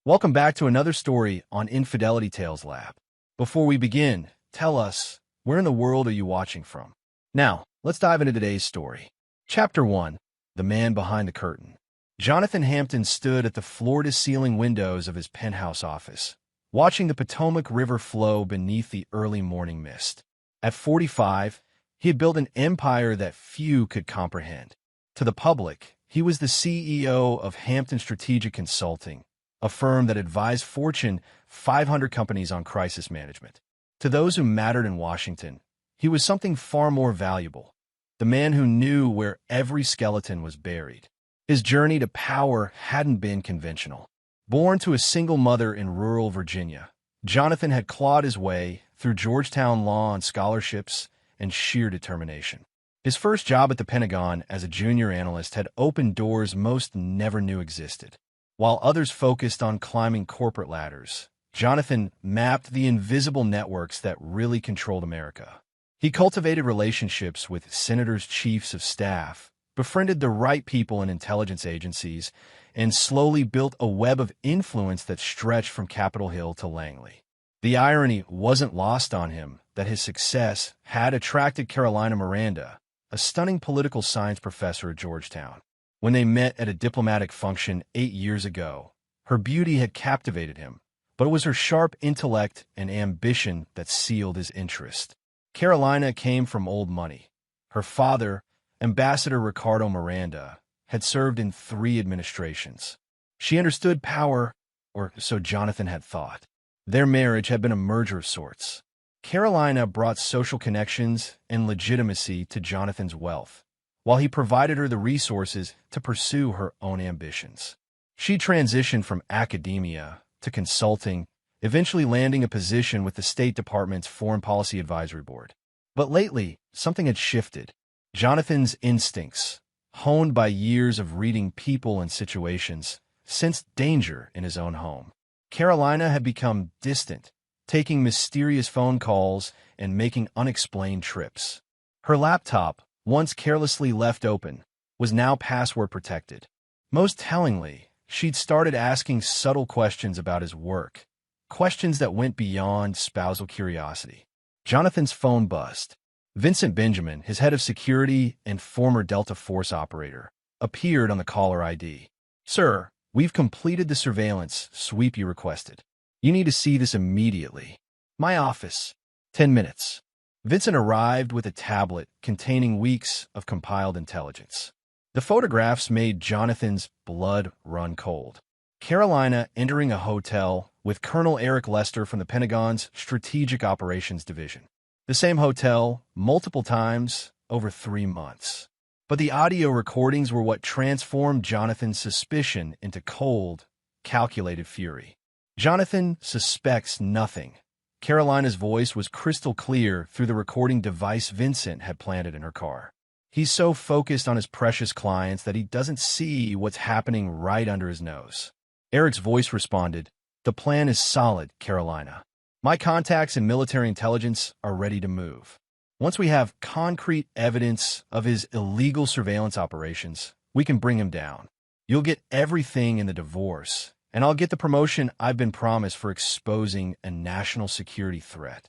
Welcome back to another story on Infidelity Tales Lab. Before we begin, tell us, where in the world are you watching from? Now, let's dive into today's story. Chapter 1. The Man Behind the Curtain. Jonathan Hampton stood at the floor-to-ceiling windows of his penthouse office, watching the Potomac River flow beneath the early morning mist. At 45, he had built an empire that few could comprehend. To the public, he was the CEO of Hampton Strategic Consulting, a firm that advised Fortune 500 companies on crisis management. To those who mattered in Washington, he was something far more valuable, the man who knew where every skeleton was buried. His journey to power hadn't been conventional. Born to a single mother in rural Virginia, Jonathan had clawed his way through Georgetown law on scholarships and sheer determination. His first job at the Pentagon as a junior analyst had opened doors most never knew existed. While others focused on climbing corporate ladders, Jonathan mapped the invisible networks that really controlled America. He cultivated relationships with senators, chiefs of staff, befriended the right people in intelligence agencies, and slowly built a web of influence that stretched from Capitol Hill to Langley. The irony wasn't lost on him that his success had attracted Carolina Miranda, a stunning political science professor at Georgetown. When they met at a diplomatic function 8 years ago, her beauty had captivated him, but it was her sharp intellect and ambition that sealed his interest. Carolina came from old money. Her father, Ambassador Ricardo Miranda, had served in 3 administrations. She understood power, or so Jonathan had thought. Their marriage had been a merger of sorts. Carolina brought social connections and legitimacy to Jonathan's wealth, while he provided her the resources to pursue her own ambitions. She transitioned from academia to consulting, eventually landing a position with the State Department's Foreign Policy Advisory Board. But lately, something had shifted. Jonathan's instincts, honed by years of reading people and situations, sensed danger in his own home. Carolina had become distant, taking mysterious phone calls and making unexplained trips. Her laptop, once carelessly left open, was now password protected. Most tellingly, she'd started asking subtle questions about his work, questions that went beyond spousal curiosity. Jonathan's phone buzzed. Vincent Benjamin, his head of security and former Delta Force operator, appeared on the caller ID. "Sir, we've completed the surveillance sweep you requested. You need to see this immediately. My office. 10 minutes. Vincent arrived with a tablet containing weeks of compiled intelligence. The photographs made Jonathan's blood run cold. Carolina entering a hotel with Colonel Eric Lester from the Pentagon's Strategic Operations Division. The same hotel, multiple times, over 3 months. But the audio recordings were what transformed Jonathan's suspicion into cold, calculated fury. Jonathan suspects nothing. Carolina's voice was crystal clear through the recording device Vincent had planted in her car. He's so focused on his precious clients that he doesn't see what's happening right under his nose. Eric's voice responded, "The plan is solid, Carolina. My contacts in military intelligence are ready to move. Once we have concrete evidence of his illegal surveillance operations, we can bring him down. You'll get everything in the divorce, and I'll get the promotion I've been promised for exposing a national security threat."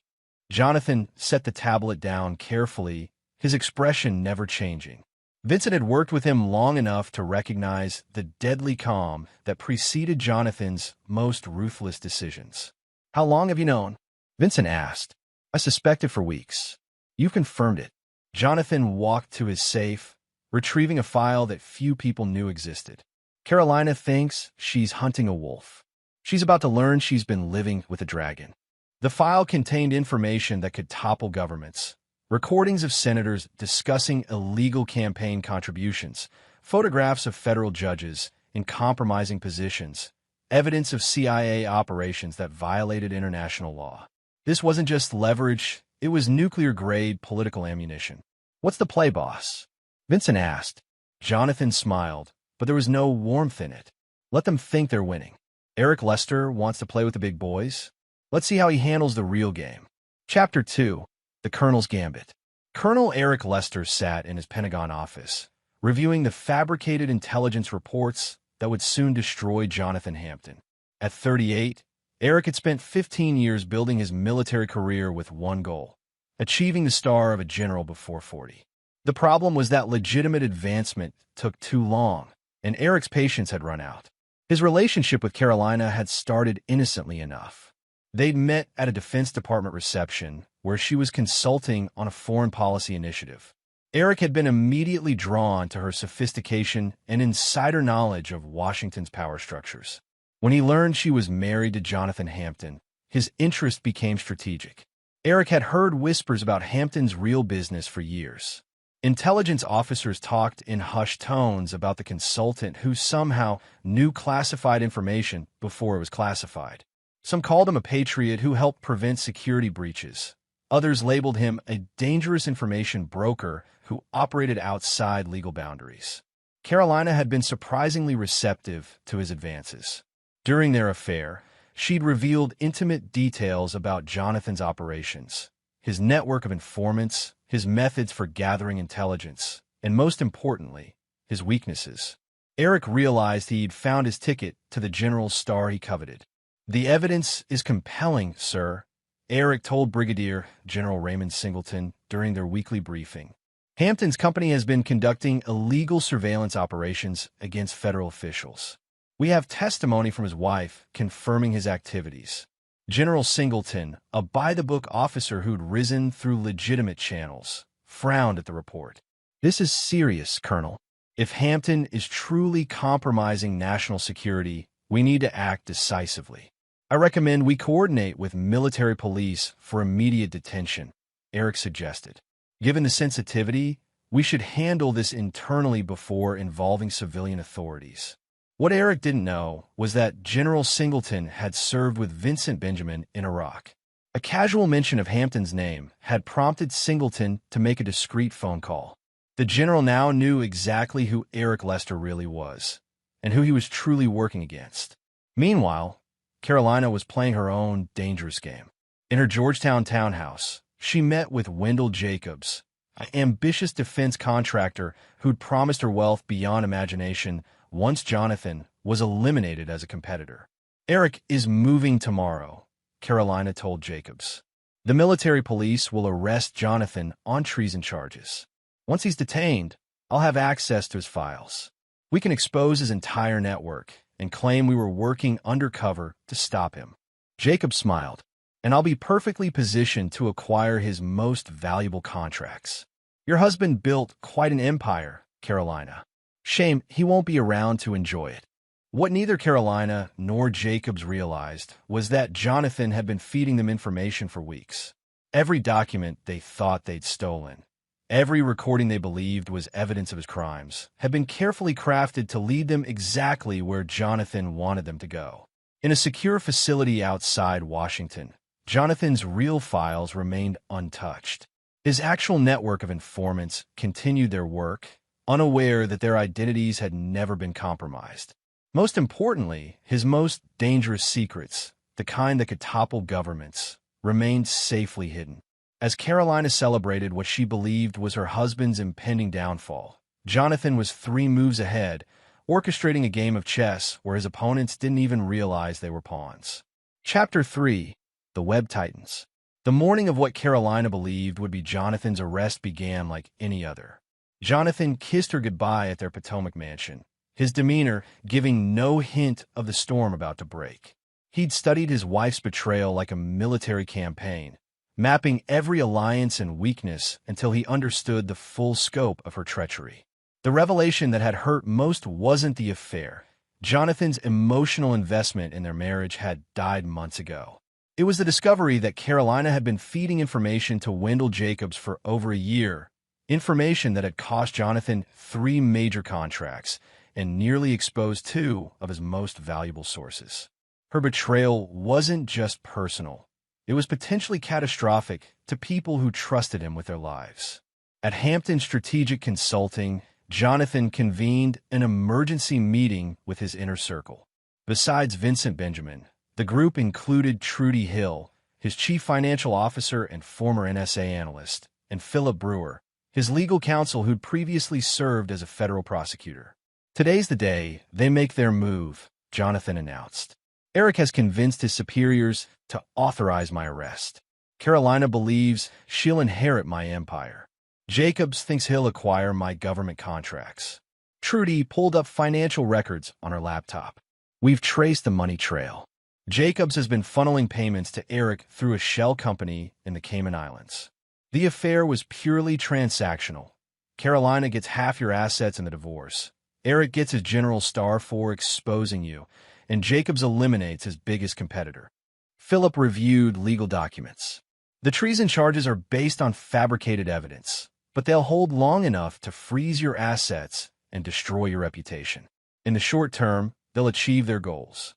Jonathan set the tablet down carefully, his expression never changing. Vincent had worked with him long enough to recognize the deadly calm that preceded Jonathan's most ruthless decisions. "How long have you known?" Vincent asked. "I suspected for weeks." "You confirmed it." Jonathan walked to his safe, retrieving a file that few people knew existed. "Carolina thinks she's hunting a wolf. She's about to learn she's been living with a dragon." The file contained information that could topple governments. Recordings of senators discussing illegal campaign contributions, photographs of federal judges in compromising positions, evidence of CIA operations that violated international law. This wasn't just leverage, it was nuclear-grade political ammunition. "What's the play, boss?" Vincent asked. Jonathan smiled, but there was no warmth in it. "Let them think they're winning. Eric Lester wants to play with the big boys. Let's see how he handles the real game." Chapter 2. The Colonel's Gambit. Colonel Eric Lester sat in his Pentagon office, reviewing the fabricated intelligence reports that would soon destroy Jonathan Hampton. At 38, Eric had spent 15 years building his military career with one goal: achieving the star of a general before 40. The problem was that legitimate advancement took too long, and Eric's patience had run out. His relationship with Carolina had started innocently enough. They'd met at a Defense Department reception where she was consulting on a foreign policy initiative. Eric had been immediately drawn to her sophistication and insider knowledge of Washington's power structures. When he learned she was married to Jonathan Hampton, his interest became strategic. Eric had heard whispers about Hampton's real business for years. Intelligence officers talked in hushed tones about the consultant who somehow knew classified information before it was classified. Some called him a patriot who helped prevent security breaches. Others labeled him a dangerous information broker who operated outside legal boundaries. Carolina had been surprisingly receptive to his advances. During their affair, she'd revealed intimate details about Jonathan's operations, his network of informants, his methods for gathering intelligence, and most importantly, his weaknesses. Eric realized he'd found his ticket to the general's star he coveted. "The evidence is compelling, sir," Eric told Brigadier General Raymond Singleton during their weekly briefing. "Hampton's company has been conducting illegal surveillance operations against federal officials. We have testimony from his wife confirming his activities." General Singleton, a by-the-book officer who'd risen through legitimate channels, frowned at the report. "This is serious, Colonel. If Hampton is truly compromising national security, we need to act decisively. I recommend we coordinate with military police for immediate detention," Eric suggested. "Given the sensitivity, we should handle this internally before involving civilian authorities." What Eric didn't know was that General Singleton had served with Vincent Benjamin in Iraq. A casual mention of Hampton's name had prompted Singleton to make a discreet phone call. The general now knew exactly who Eric Lester really was, and who he was truly working against. Meanwhile, Carolina was playing her own dangerous game. In her Georgetown townhouse, she met with Wendell Jacobs, an ambitious defense contractor who'd promised her wealth beyond imagination once Jonathan was eliminated as a competitor. "Eric is moving tomorrow," Carolina told Jacobs. "The military police will arrest Jonathan on treason charges. Once he's detained, I'll have access to his files. We can expose his entire network and claim we were working undercover to stop him." Jacobs smiled. "And I'll be perfectly positioned to acquire his most valuable contracts. Your husband built quite an empire, Carolina. Shame he won't be around to enjoy it." What neither Carolina nor Jacobs realized was that Jonathan had been feeding them information for weeks. Every document they thought they'd stolen, every recording they believed was evidence of his crimes, had been carefully crafted to lead them exactly where Jonathan wanted them to go. In a secure facility outside Washington, Jonathan's real files remained untouched. His actual network of informants continued their work, unaware that their identities had never been compromised. Most importantly, his most dangerous secrets, the kind that could topple governments, remained safely hidden. As Carolina celebrated what she believed was her husband's impending downfall, Jonathan was 3 moves ahead, orchestrating a game of chess where his opponents didn't even realize they were pawns. Chapter 3: The Web Titans. The morning of what Carolina believed would be Jonathan's arrest began like any other. Jonathan kissed her goodbye at their Potomac mansion, his demeanor giving no hint of the storm about to break. He'd studied his wife's betrayal like a military campaign, mapping every alliance and weakness until he understood the full scope of her treachery. The revelation that had hurt most wasn't the affair. Jonathan's emotional investment in their marriage had died months ago. It was the discovery that Carolina had been feeding information to Wendell Jacobs for over a year, information that had cost Jonathan 3 major contracts and nearly exposed 2 of his most valuable sources. Her betrayal wasn't just personal. It was potentially catastrophic to people who trusted him with their lives. At Hampton Strategic Consulting, Jonathan convened an emergency meeting with his inner circle. Besides Vincent Benjamin, the group included Trudy Hill, his chief financial officer and former NSA analyst, and Philip Brewer, his legal counsel who'd previously served as a federal prosecutor. "Today's the day they make their move," Jonathan announced. Eric has convinced his superiors to authorize my arrest. Carolina believes she'll inherit my empire. Jacobs thinks he'll acquire my government contracts. Trudy pulled up financial records on her laptop. We've traced the money trail. Jacobs has been funneling payments to Eric through a shell company in the Cayman Islands. The affair was purely transactional. Carolina gets half your assets in the divorce. Eric gets his general star for exposing you, and Jacobs eliminates his biggest competitor. Philip reviewed legal documents. The treason charges are based on fabricated evidence, but they'll hold long enough to freeze your assets and destroy your reputation. In the short term, they'll achieve their goals.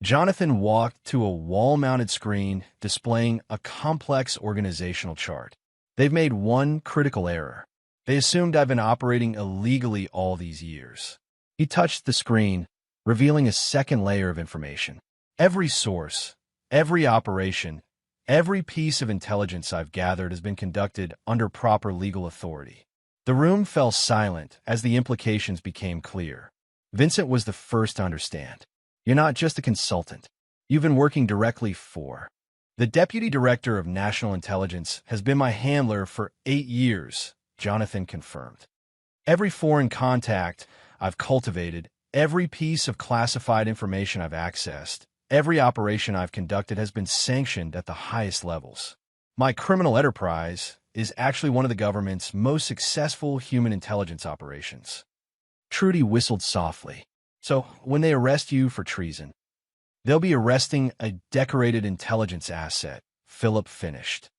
Jonathan walked to a wall-mounted screen displaying a complex organizational chart. They've made one critical error. They assumed I've been operating illegally all these years. He touched the screen, revealing a second layer of information. Every source, every operation, every piece of intelligence I've gathered has been conducted under proper legal authority. The room fell silent as the implications became clear. Vincent was the first to understand. You're not just a consultant. You've been working directly for. The Deputy Director of National Intelligence has been my handler for 8 years, Jonathan confirmed. Every foreign contact I've cultivated, every piece of classified information I've accessed, every operation I've conducted has been sanctioned at the highest levels. My criminal enterprise is actually one of the government's most successful human intelligence operations. Trudy whistled softly. So, when they arrest you for treason, they'll be arresting a decorated intelligence asset, Philip finished.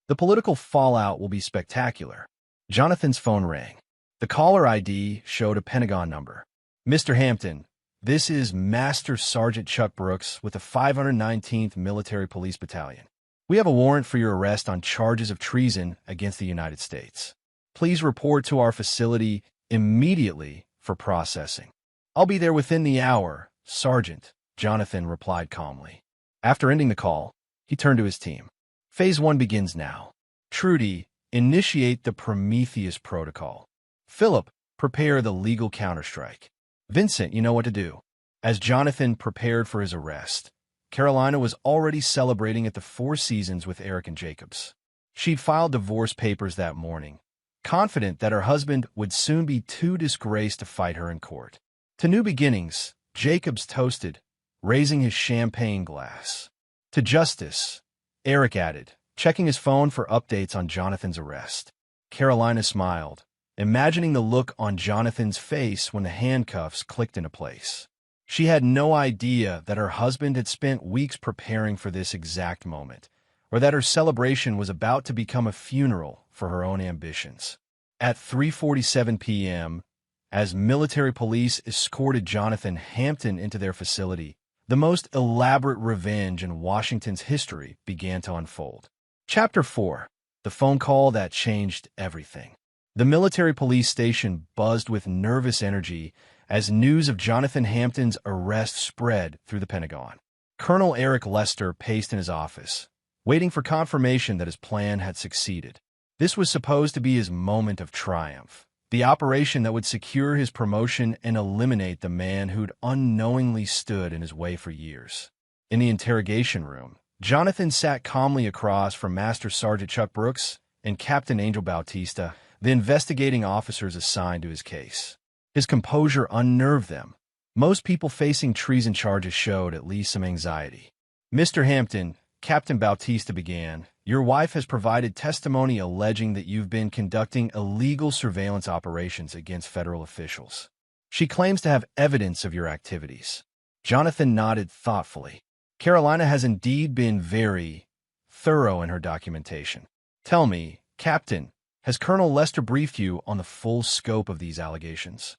The political fallout will be spectacular. Jonathan's phone rang. The caller ID showed a Pentagon number. Mr. Hampton, this is Master Sergeant Chuck Brooks with the 519th Military Police Battalion. We have a warrant for your arrest on charges of treason against the United States. Please report to our facility immediately for processing. I'll be there within the hour, Sergeant, Jonathan replied calmly. After ending the call, he turned to his team. Phase 1 begins now. Trudy, initiate the Prometheus Protocol. Philip, prepare the legal counterstrike. Vincent, you know what to do. As Jonathan prepared for his arrest, Carolina was already celebrating at the Four Seasons with Eric and Jacobs. She'd filed divorce papers that morning, confident that her husband would soon be too disgraced to fight her in court. To new beginnings, Jacobs toasted, raising his champagne glass. To justice, Eric added, checking his phone for updates on Jonathan's arrest. Carolina smiled, imagining the look on Jonathan's face when the handcuffs clicked into place. She had no idea that her husband had spent weeks preparing for this exact moment, or that her celebration was about to become a funeral for her own ambitions. At 3:47 p.m., as military police escorted Jonathan Hampton into their facility, the most elaborate revenge in Washington's history began to unfold. Chapter 4. The phone call that changed everything. The military police station buzzed with nervous energy as news of Jonathan Hampton's arrest spread through the Pentagon. Colonel Eric Lester paced in his office, waiting for confirmation that his plan had succeeded. This was supposed to be his moment of triumph, the operation that would secure his promotion and eliminate the man who'd unknowingly stood in his way for years. In the interrogation room, Jonathan sat calmly across from Master Sergeant Chuck Brooks and Captain Angel Bautista, the investigating officers assigned to his case. His composure unnerved them. Most people facing treason charges showed at least some anxiety. Mr. Hampton, Captain Bautista began, your wife has provided testimony alleging that you've been conducting illegal surveillance operations against federal officials. She claims to have evidence of your activities. Jonathan nodded thoughtfully. Carolina has indeed been very thorough in her documentation. Tell me, Captain, has Colonel Lester briefed you on the full scope of these allegations?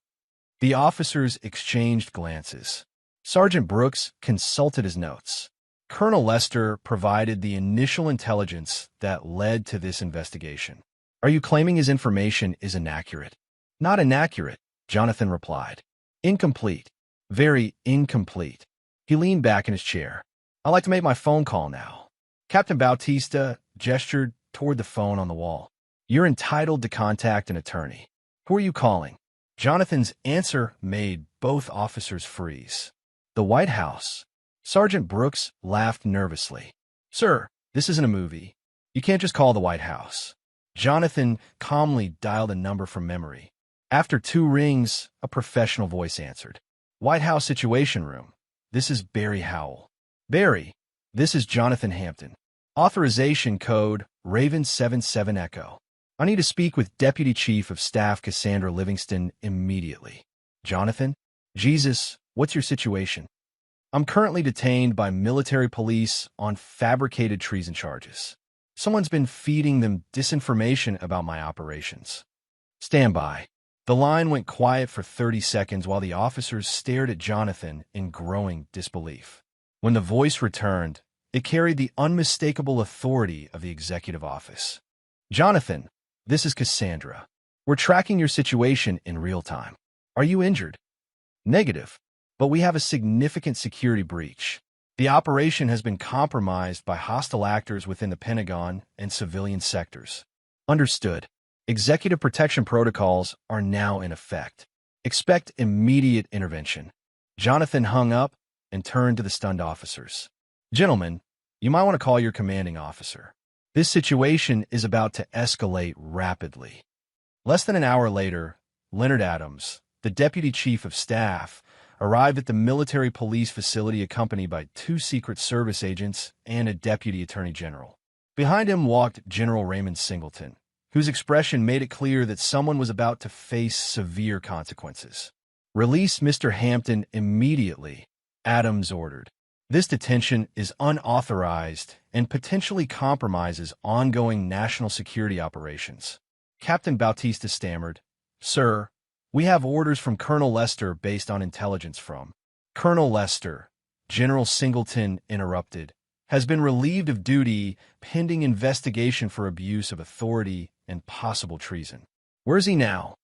The officers exchanged glances. Sergeant Brooks consulted his notes. Colonel Lester provided the initial intelligence that led to this investigation. Are you claiming his information is inaccurate? Not inaccurate, Jonathan replied. Incomplete. Very incomplete. He leaned back in his chair. I'd like to make my phone call now. Captain Bautista gestured toward the phone on the wall. You're entitled to contact an attorney. Who are you calling? Jonathan's answer made both officers freeze. The White House. Sergeant Brooks laughed nervously. Sir, this isn't a movie. You can't just call the White House. Jonathan calmly dialed a number from memory. After 2 rings, a professional voice answered. White House Situation Room. This is Barry Howell. Barry, this is Jonathan Hampton. Authorization code Raven 77 Echo. I need to speak with Deputy Chief of Staff Cassandra Livingston immediately. Jonathan? Jesus, what's your situation? I'm currently detained by military police on fabricated treason charges. Someone's been feeding them disinformation about my operations. Stand by. The line went quiet for 30 seconds while the officers stared at Jonathan in growing disbelief. When the voice returned, it carried the unmistakable authority of the executive office. Jonathan, this is Cassandra. We're tracking your situation in real time. Are you injured? Negative, but we have a significant security breach. The operation has been compromised by hostile actors within the Pentagon and civilian sectors. Understood. Executive protection protocols are now in effect. Expect immediate intervention. Jonathan hung up and turned to the stunned officers. Gentlemen, you might want to call your commanding officer. This situation is about to escalate rapidly. Less than an hour later, Leonard Adams, the Deputy Chief of Staff, arrived at the military police facility accompanied by 2 Secret Service agents and a Deputy Attorney General. Behind him walked General Raymond Singleton, whose expression made it clear that someone was about to face severe consequences. Release Mr. Hampton immediately, Adams ordered. This detention is unauthorized and potentially compromises ongoing national security operations. Captain Bautista stammered, Sir, we have orders from Colonel Lester based on intelligence from. Colonel Lester, General Singleton interrupted, has been relieved of duty pending investigation for abuse of authority and possible treason. Where is he now?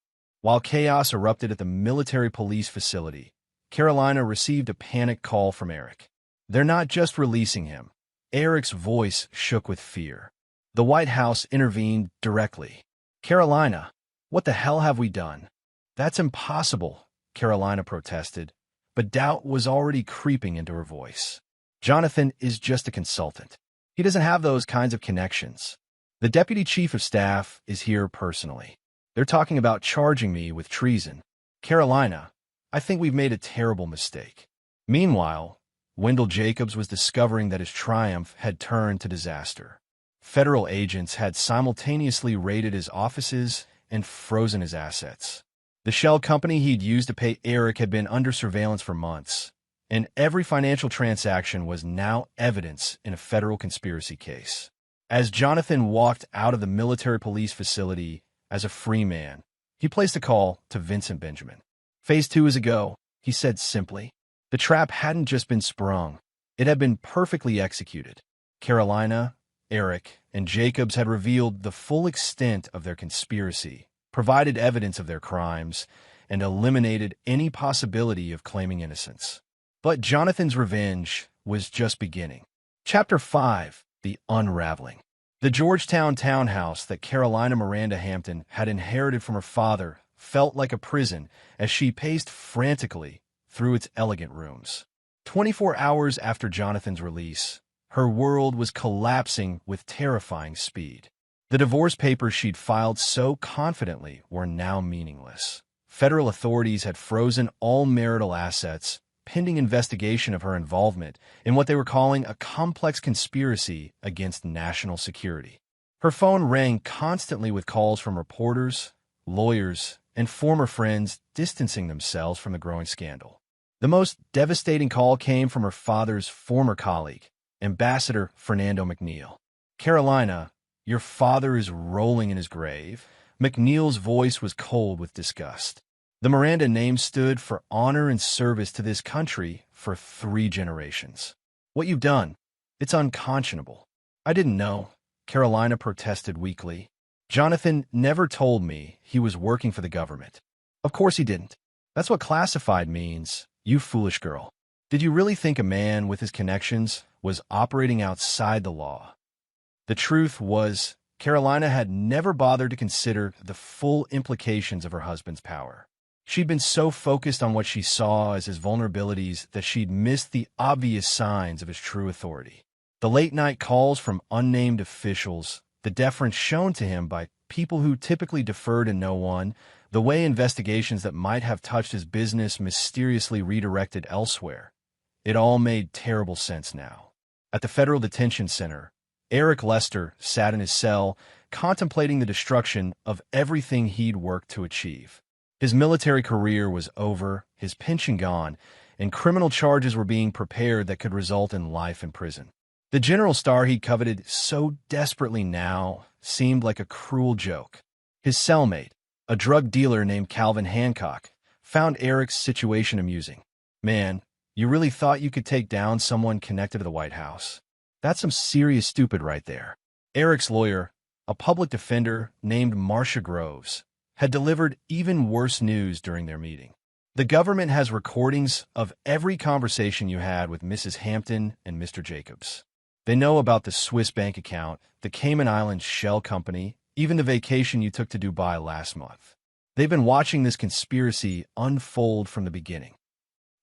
While chaos erupted at the military police facility, Carolina received a panic call from Eric. They're not just releasing him. Eric's voice shook with fear. The White House intervened directly. Carolina, what the hell have we done? That's impossible, Carolina protested, but doubt was already creeping into her voice. Jonathan is just a consultant. He doesn't have those kinds of connections. The Deputy Chief of Staff is here personally. They're talking about charging me with treason. Carolina, I think we've made a terrible mistake. Meanwhile, Wendell Jacobs was discovering that his triumph had turned to disaster. Federal agents had simultaneously raided his offices and frozen his assets. The shell company he'd used to pay Eric had been under surveillance for months, and every financial transaction was now evidence in a federal conspiracy case. As Jonathan walked out of the military police facility as a free man, he placed a call to Vincent Benjamin. Phase 2 is a go, he said simply. The trap hadn't just been sprung, it had been perfectly executed. Carolina, Eric, and Jacobs had revealed the full extent of their conspiracy, provided evidence of their crimes, and eliminated any possibility of claiming innocence. But Jonathan's revenge was just beginning. Chapter 5, The Unraveling. The Georgetown townhouse that Carolina Miranda Hampton had inherited from her father felt like a prison as she paced frantically through its elegant rooms. 24 hours after Jonathan's release, her world was collapsing with terrifying speed. The divorce papers she'd filed so confidently were now meaningless. Federal authorities had frozen all marital assets, pending investigation of her involvement in what they were calling a complex conspiracy against national security. Her phone rang constantly with calls from reporters, lawyers, and former friends distancing themselves from the growing scandal. The most devastating call came from her father's former colleague, Ambassador Fernando McNeil. Carolina, your father is rolling in his grave. McNeil's voice was cold with disgust. The Miranda name stood for honor and service to this country for 3 generations. What you've done, it's unconscionable. I didn't know, Carolina protested weakly. Jonathan never told me he was working for the government. Of course he didn't. That's what classified means, you foolish girl. Did you really think a man with his connections was operating outside the law? The truth was, Carolina had never bothered to consider the full implications of her husband's power. She'd been so focused on what she saw as his vulnerabilities that she'd missed the obvious signs of his true authority. The late-night calls from unnamed officials, the deference shown to him by people who typically defer to no one, the way investigations that might have touched his business mysteriously redirected elsewhere. It all made terrible sense now. At the Federal Detention Center, Eric Lester sat in his cell, contemplating the destruction of everything he'd worked to achieve. His military career was over, his pension gone, and criminal charges were being prepared that could result in life in prison. The general star he coveted so desperately now seemed like a cruel joke. His cellmate, a drug dealer named Calvin Hancock, found Eric's situation amusing. "Man, you really thought you could take down someone connected to the White House? That's some serious stupid right there." Eric's lawyer, a public defender named Marcia Groves, had delivered even worse news during their meeting. "The government has recordings of every conversation you had with Mrs. Hampton and Mr. Jacobs. They know about the Swiss bank account, the Cayman Islands shell company, even the vacation you took to Dubai last month. They've been watching this conspiracy unfold from the beginning."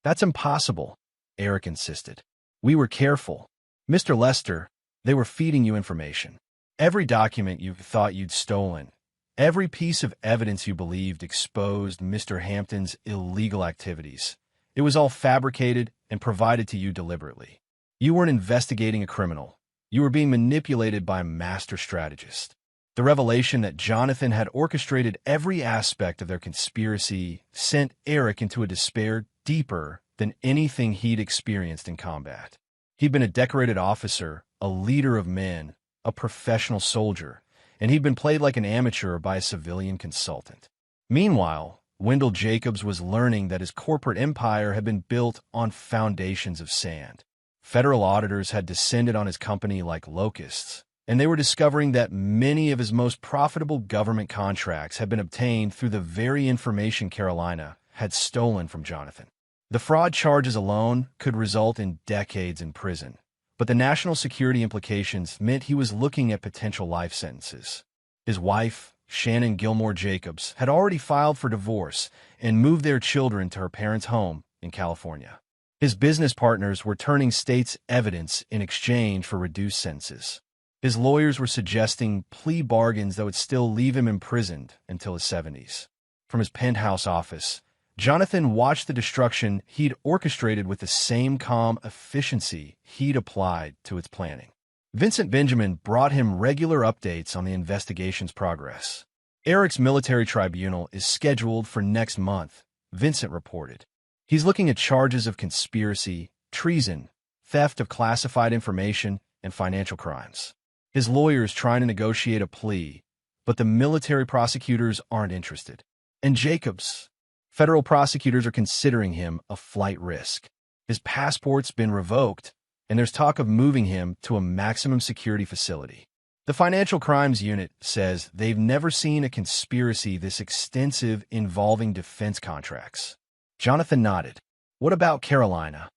"That's impossible," Eric insisted. "We were careful. Mr. Lester, they were feeding you information. Every document you thought you'd stolen, every piece of evidence you believed exposed Mr. Hampton's illegal activities. It was all fabricated and provided to you deliberately. You weren't investigating a criminal. You were being manipulated by a master strategist." The revelation that Jonathan had orchestrated every aspect of their conspiracy sent Eric into a despair deeper than anything he'd experienced in combat. He'd been a decorated officer, a leader of men, a professional soldier, and he'd been played like an amateur by a civilian consultant. Meanwhile, Wendell Jacobs was learning that his corporate empire had been built on foundations of sand. Federal auditors had descended on his company like locusts, and they were discovering that many of his most profitable government contracts had been obtained through the very information Carolina had stolen from Jonathan. The fraud charges alone could result in decades in prison, but the national security implications meant he was looking at potential life sentences. His wife, Shannon Gilmore Jacobs, had already filed for divorce and moved their children to her parents' home in California. His business partners were turning state's evidence in exchange for reduced sentences. His lawyers were suggesting plea bargains that would still leave him imprisoned until his 70s. From his penthouse office, Jonathan watched the destruction he'd orchestrated with the same calm efficiency he'd applied to its planning. Vincent Benjamin brought him regular updates on the investigation's progress. "Eric's military tribunal is scheduled for next month," Vincent reported. "He's looking at charges of conspiracy, treason, theft of classified information, and financial crimes. His lawyer's trying to negotiate a plea, but the military prosecutors aren't interested. And Jacobs, federal prosecutors are considering him a flight risk. His passport's been revoked, and there's talk of moving him to a maximum security facility. The Financial Crimes Unit says they've never seen a conspiracy this extensive involving defense contracts." Jonathan nodded. "What about Carolina?"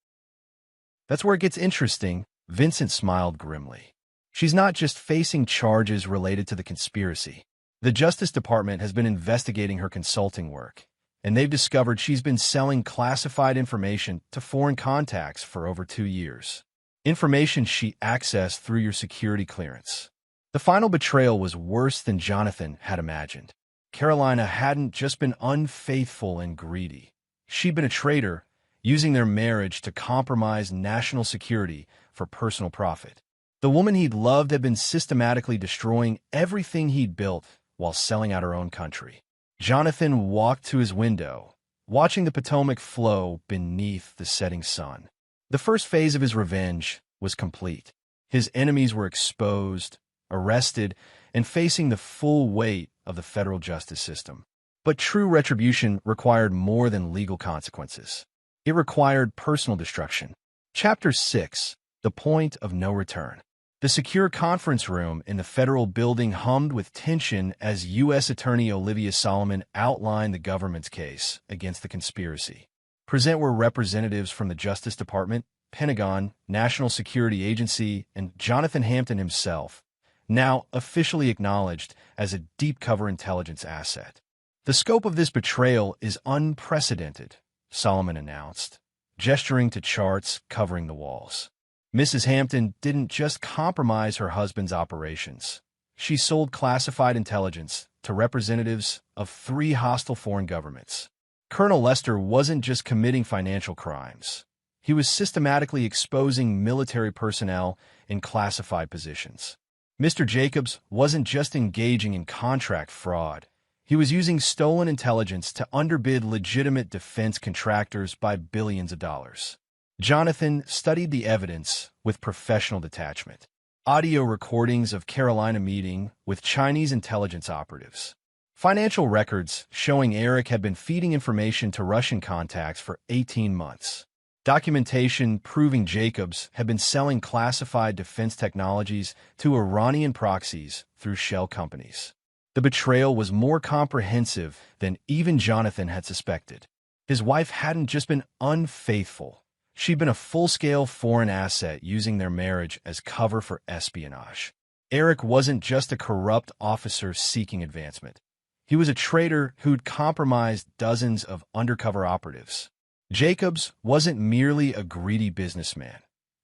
"That's where it gets interesting," Vincent smiled grimly. "She's not just facing charges related to the conspiracy. The Justice Department has been investigating her consulting work, and they've discovered she's been selling classified information to foreign contacts for over 2 years. Information she accessed through your security clearance." The final betrayal was worse than Jonathan had imagined. Carolina hadn't just been unfaithful and greedy. She'd been a traitor, using their marriage to compromise national security for personal profit. The woman he'd loved had been systematically destroying everything he'd built while selling out her own country. Jonathan walked to his window, watching the Potomac flow beneath the setting sun. The first phase of his revenge was complete. His enemies were exposed, arrested, and facing the full weight of the federal justice system. But true retribution required more than legal consequences. It required personal destruction. Chapter 6: The Point of No Return. The secure conference room in the federal building hummed with tension as U.S. Attorney Olivia Solomon outlined the government's case against the conspiracy. Present were representatives from the Justice Department, Pentagon, National Security Agency, and Jonathan Hampton himself, now officially acknowledged as a deep-cover intelligence asset. The scope of this betrayal is unprecedented, Solomon announced, gesturing to charts covering the walls. Mrs. Hampton didn't just compromise her husband's operations. She sold classified intelligence to representatives of 3 hostile foreign governments. Colonel Lester wasn't just committing financial crimes. He was systematically exposing military personnel in classified positions. Mr. Jacobs wasn't just engaging in contract fraud. He was using stolen intelligence to underbid legitimate defense contractors by billions of dollars. Jonathan studied the evidence with professional detachment. Audio recordings of Carolina meeting with Chinese intelligence operatives. Financial records showing Eric had been feeding information to Russian contacts for 18 months. Documentation proving Jacobs had been selling classified defense technologies to Iranian proxies through shell companies. The betrayal was more comprehensive than even Jonathan had suspected. His wife hadn't just been unfaithful. She'd been a full-scale foreign asset using their marriage as cover for espionage. Eric wasn't just a corrupt officer seeking advancement. He was a traitor who'd compromised dozens of undercover operatives. Jacobs wasn't merely a greedy businessman.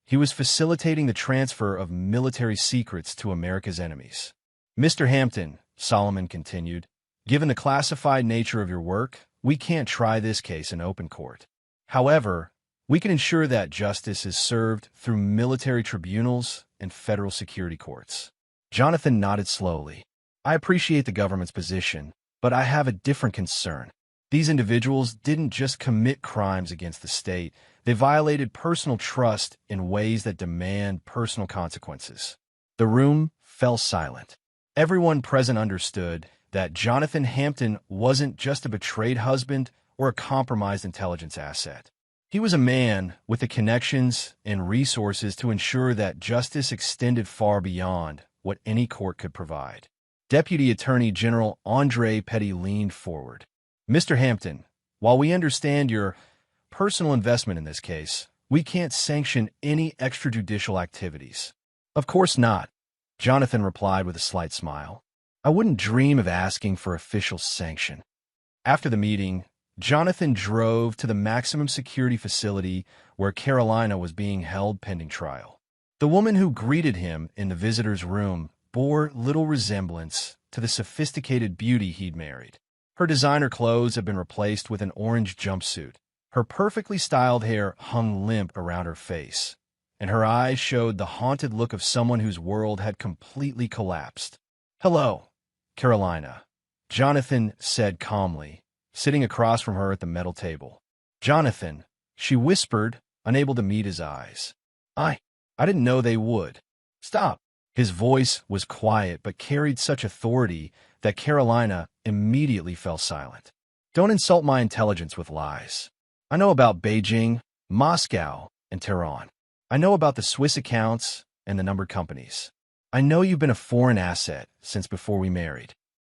He was facilitating the transfer of military secrets to America's enemies. Mr. Hampton, Solomon continued, given the classified nature of your work, we can't try this case in open court. However, we can ensure that justice is served through military tribunals and federal security courts. Jonathan nodded slowly. I appreciate the government's position, but I have a different concern. These individuals didn't just commit crimes against the state, they violated personal trust in ways that demand personal consequences. The room fell silent. Everyone present understood that Jonathan Hampton wasn't just a betrayed husband or a compromised intelligence asset. He was a man with the connections and resources to ensure that justice extended far beyond what any court could provide. Deputy Attorney General Andre Petty leaned forward. Mr. Hampton, while we understand your personal investment in this case, we can't sanction any extrajudicial activities. Of course not, Jonathan replied with a slight smile. I wouldn't dream of asking for official sanction. After the meeting, Jonathan drove to the maximum security facility where Carolina was being held pending trial. The woman who greeted him in the visitor's room bore little resemblance to the sophisticated beauty he'd married. Her designer clothes had been replaced with an orange jumpsuit. Her perfectly styled hair hung limp around her face, and her eyes showed the haunted look of someone whose world had completely collapsed. Hello, Carolina, Jonathan said calmly, sitting across from her at the metal table. Jonathan, she whispered, unable to meet his eyes. I didn't know they would. Stop. His voice was quiet but carried such authority that Carolina immediately fell silent. Don't insult my intelligence with lies. I know about Beijing, Moscow, and Tehran. I know about the Swiss accounts and the numbered companies. I know you've been a foreign asset since before we married.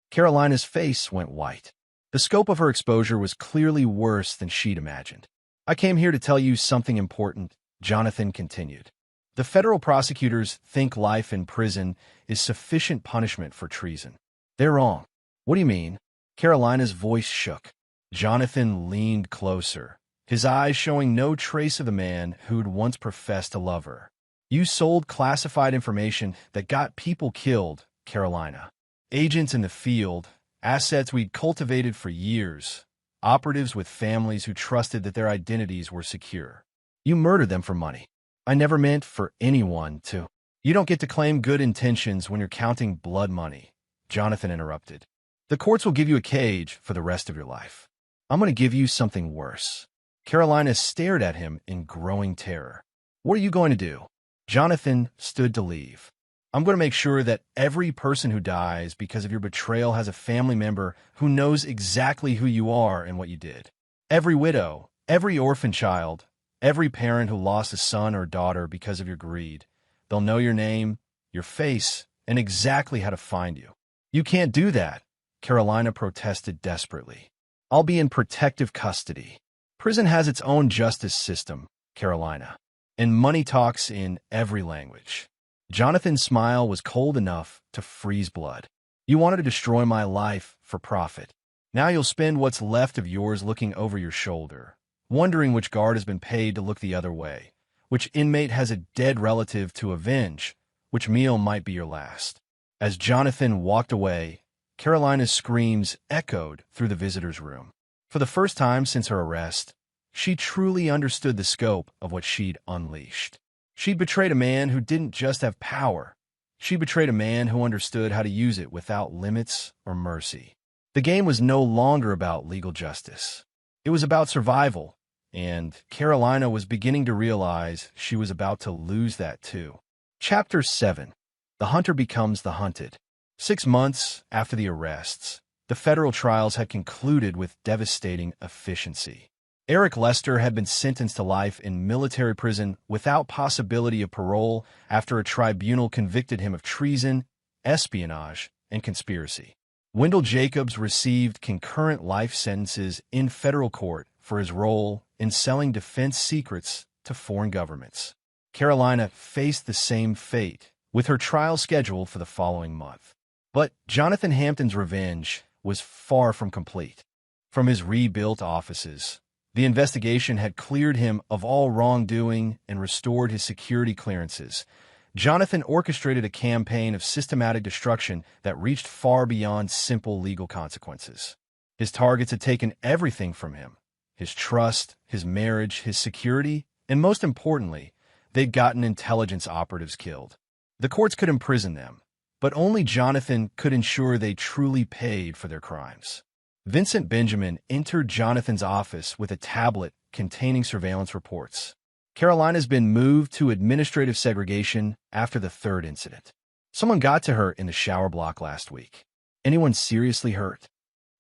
Carolina's face went white. The scope of her exposure was clearly worse than she'd imagined. I came here to tell you something important, Jonathan continued. The federal prosecutors think life in prison is sufficient punishment for treason. They're wrong. What do you mean? Carolina's voice shook. Jonathan leaned closer, his eyes showing no trace of the man who'd once professed to love her. You sold classified information that got people killed, Carolina. Agents in the field, assets we'd cultivated for years, operatives with families who trusted that their identities were secure. You murdered them for money. I never meant for anyone to. You don't get to claim good intentions when you're counting blood money, Jonathan interrupted. The courts will give you a cage for the rest of your life. I'm going to give you something worse. Carolina stared at him in growing terror. What are you going to do? Jonathan stood to leave. I'm going to make sure that every person who dies because of your betrayal has a family member who knows exactly who you are and what you did. Every widow, every orphan child, every parent who lost a son or daughter because of your greed. They'll know your name, your face, and exactly how to find you. You can't do that, Carolina protested desperately. I'll be in protective custody. Prison has its own justice system, Carolina, and money talks in every language. Jonathan's smile was cold enough to freeze blood. You wanted to destroy my life for profit. Now you'll spend what's left of yours looking over your shoulder, wondering which guard has been paid to look the other way, which inmate has a dead relative to avenge, which meal might be your last. As Jonathan walked away, Carolina's screams echoed through the visitor's room. For the first time since her arrest, she truly understood the scope of what she'd unleashed. She'd betrayed a man who didn't just have power. She betrayed a man who understood how to use it without limits or mercy. The game was no longer about legal justice. It was about survival, and Carolina was beginning to realize she was about to lose that too. Chapter 7. The Hunter Becomes the Hunted. 6 months after the arrests, the federal trials had concluded with devastating efficiency. Eric Lester had been sentenced to life in military prison without possibility of parole after a tribunal convicted him of treason, espionage, and conspiracy. Wendell Jacobs received concurrent life sentences in federal court for his role in selling defense secrets to foreign governments. Carolina faced the same fate, with her trial scheduled for the following month. But Jonathan Hampton's revenge was far from complete. From his rebuilt offices, the investigation had cleared him of all wrongdoing and restored his security clearances. Jonathan orchestrated a campaign of systematic destruction that reached far beyond simple legal consequences. His targets had taken everything from him: his trust, his marriage, his security, and most importantly, they'd gotten intelligence operatives killed. The courts could imprison them, but only Jonathan could ensure they truly paid for their crimes. Vincent Benjamin entered Jonathan's office with a tablet containing surveillance reports. Carolina's been moved to administrative segregation after the third incident. Someone got to her in the shower block last week. Anyone seriously hurt?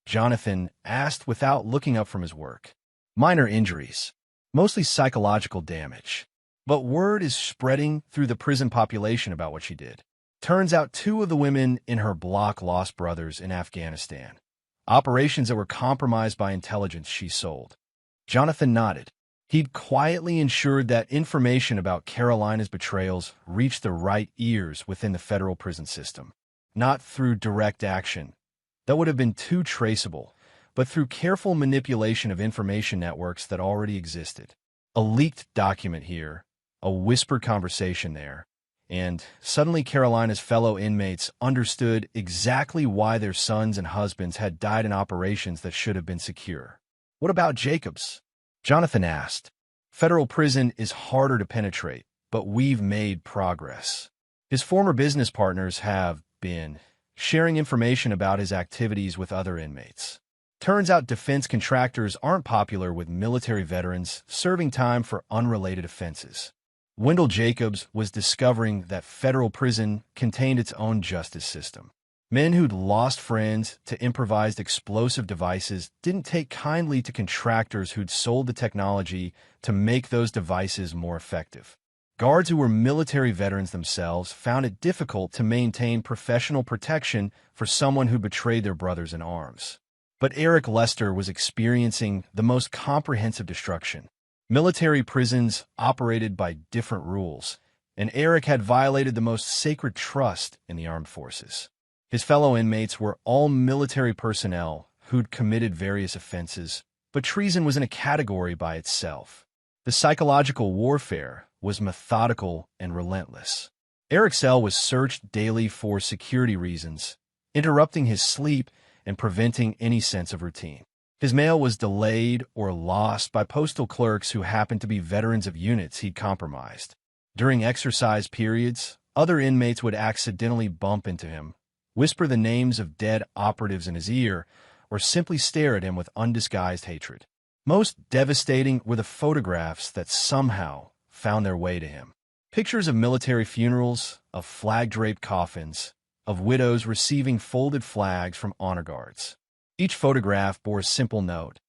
Jonathan asked without looking up from his work. Minor injuries, mostly psychological damage. But word is spreading through the prison population about what she did. Turns out 2 of the women in her block lost brothers in Afghanistan. Operations that were compromised by intelligence she sold. Jonathan nodded. He'd quietly ensured that information about Carolina's betrayals reached the right ears within the federal prison system. Not through direct action, that would have been too traceable, but through careful manipulation of information networks that already existed. A leaked document here, a whispered conversation there, and suddenly Carolina's fellow inmates understood exactly why their sons and husbands had died in operations that should have been secure. What about Jacobs? Jonathan asked. Federal prison is harder to penetrate, but we've made progress. His former business partners have been sharing information about his activities with other inmates. Turns out defense contractors aren't popular with military veterans serving time for unrelated offenses. Wendell Jacobs was discovering that federal prison contained its own justice system. Men who'd lost friends to improvised explosive devices didn't take kindly to contractors who'd sold the technology to make those devices more effective. Guards who were military veterans themselves found it difficult to maintain professional protection for someone who betrayed their brothers in arms. But Eric Lester was experiencing the most comprehensive destruction. Military prisons operated by different rules, and Eric had violated the most sacred trust in the armed forces. His fellow inmates were all military personnel who'd committed various offenses, but treason was in a category by itself. The psychological warfare was methodical and relentless. Eric's cell was searched daily for security reasons, interrupting his sleep and preventing any sense of routine. His mail was delayed or lost by postal clerks who happened to be veterans of units he'd compromised. During exercise periods, other inmates would accidentally bump into him, whisper the names of dead operatives in his ear, or simply stare at him with undisguised hatred. Most devastating were the photographs that somehow found their way to him. Pictures of military funerals, of flag-draped coffins, of widows receiving folded flags from honor guards. Each photograph bore a simple note: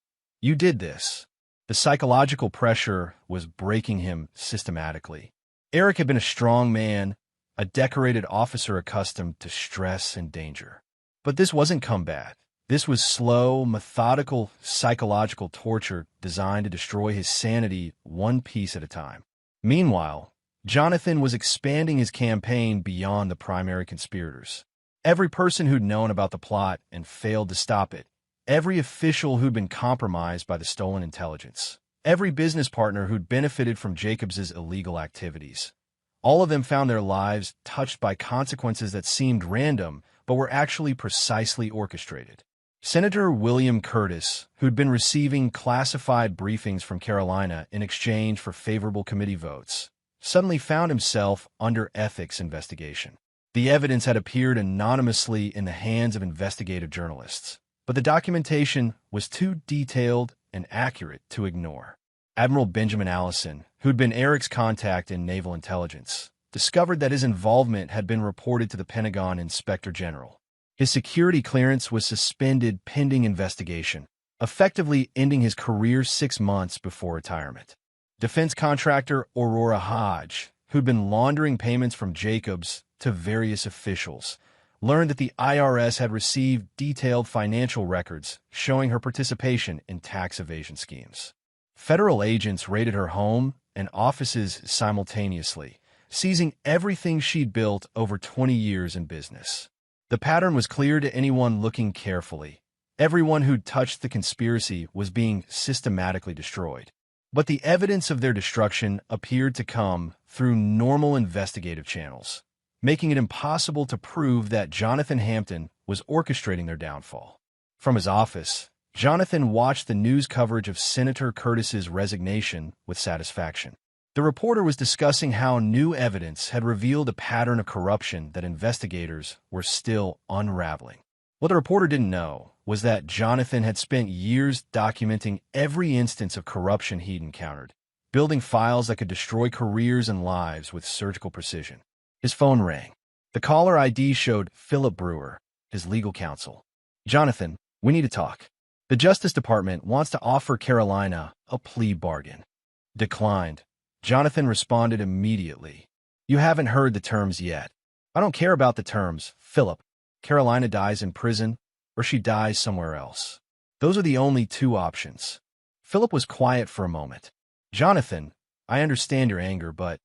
"You did this." The psychological pressure was breaking him systematically. Eric had been a strong man, a decorated officer accustomed to stress and danger. But this wasn't combat. This was slow, methodical, psychological torture designed to destroy his sanity one piece at a time. Meanwhile, Jonathan was expanding his campaign beyond the primary conspirators. Every person who'd known about the plot and failed to stop it, every official who'd been compromised by the stolen intelligence, every business partner who'd benefited from Jacobs's illegal activities. All of them found their lives touched by consequences that seemed random, but were actually precisely orchestrated. Senator William Curtis, who'd been receiving classified briefings from Carolina in exchange for favorable committee votes, suddenly found himself under ethics investigation. The evidence had appeared anonymously in the hands of investigative journalists, but the documentation was too detailed and accurate to ignore. Admiral Benjamin Allison, who'd been Eric's contact in naval intelligence, discovered that his involvement had been reported to the Pentagon Inspector General. His security clearance was suspended pending investigation, effectively ending his career 6 months before retirement. Defense contractor Aurora Hodge, who'd been laundering payments from Jacobs to various officials, learned that the IRS had received detailed financial records showing her participation in tax evasion schemes. Federal agents raided her home and offices simultaneously, seizing everything she'd built over 20 years in business. The pattern was clear to anyone looking carefully. Everyone who'd touched the conspiracy was being systematically destroyed. But the evidence of their destruction appeared to come through normal investigative channels, making it impossible to prove that Jonathan Hampton was orchestrating their downfall. From his office, Jonathan watched the news coverage of Senator Curtis's resignation with satisfaction. The reporter was discussing how new evidence had revealed a pattern of corruption that investigators were still unraveling. What the reporter didn't know was that Jonathan had spent years documenting every instance of corruption he'd encountered, building files that could destroy careers and lives with surgical precision. His phone rang. The caller ID showed Philip Brewer, his legal counsel. "Jonathan, we need to talk. The Justice Department wants to offer Carolina a plea bargain." "Declined." Jonathan responded immediately. "You haven't heard the terms yet." "I don't care about the terms, Philip. Carolina dies in prison, or she dies somewhere else. Those are the only 2 options." Philip was quiet for a moment. "Jonathan, I understand your anger, but—"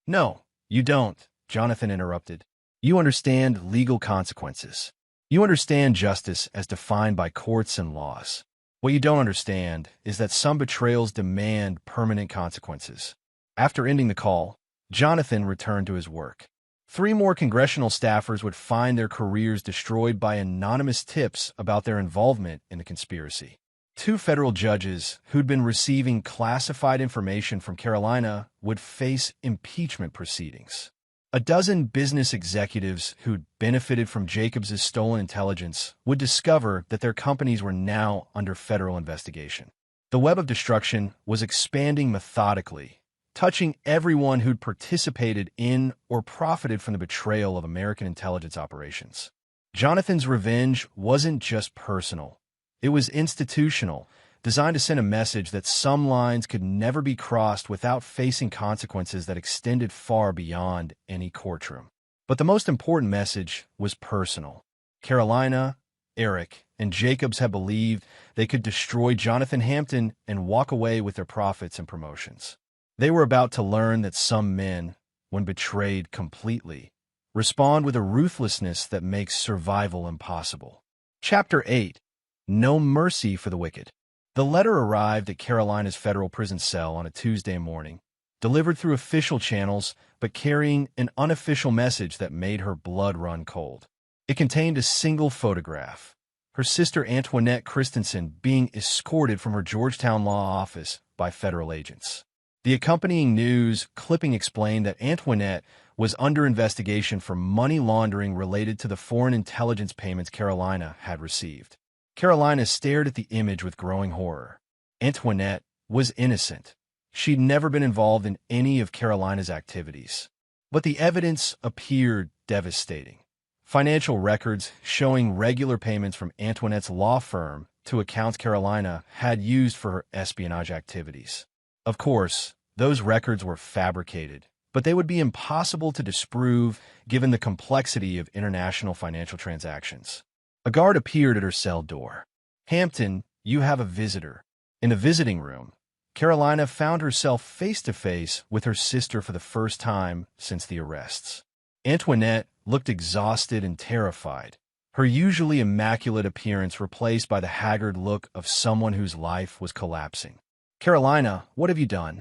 "No, you don't," Jonathan interrupted. "You understand legal consequences. You understand justice as defined by courts and laws. What you don't understand is that some betrayals demand permanent consequences." After ending the call, Jonathan returned to his work. 3 more congressional staffers would find their careers destroyed by anonymous tips about their involvement in the conspiracy. 2 federal judges who'd been receiving classified information from Carolina would face impeachment proceedings. A dozen business executives who'd benefited from Jacobs's stolen intelligence would discover that their companies were now under federal investigation. The web of destruction was expanding methodically, touching everyone who'd participated in or profited from the betrayal of American intelligence operations. Jonathan's revenge wasn't just personal. It was institutional, designed to send a message that some lines could never be crossed without facing consequences that extended far beyond any courtroom. But the most important message was personal. Carolina, Eric, and Jacobs had believed they could destroy Jonathan Hampton and walk away with their profits and promotions. They were about to learn that some men, when betrayed completely, respond with a ruthlessness that makes survival impossible. Chapter 8. No Mercy for the Wicked. The letter arrived at Carolina's federal prison cell on a Tuesday morning, delivered through official channels, but carrying an unofficial message that made her blood run cold. It contained a single photograph: her sister Antoinette Christensen being escorted from her Georgetown law office by federal agents. The accompanying news clipping explained that Antoinette was under investigation for money laundering related to the foreign intelligence payments Carolina had received. Carolina stared at the image with growing horror. Antoinette was innocent. She'd never been involved in any of Carolina's activities. But the evidence appeared devastating. Financial records showing regular payments from Antoinette's law firm to accounts Carolina had used for her espionage activities. Of course, those records were fabricated, but they would be impossible to disprove given the complexity of international financial transactions. A guard appeared at her cell door. "Hampton, you have a visitor." In the visiting room, Carolina found herself face-to-face with her sister for the first time since the arrests. Antoinette looked exhausted and terrified, her usually immaculate appearance replaced by the haggard look of someone whose life was collapsing. "Carolina, what have you done?"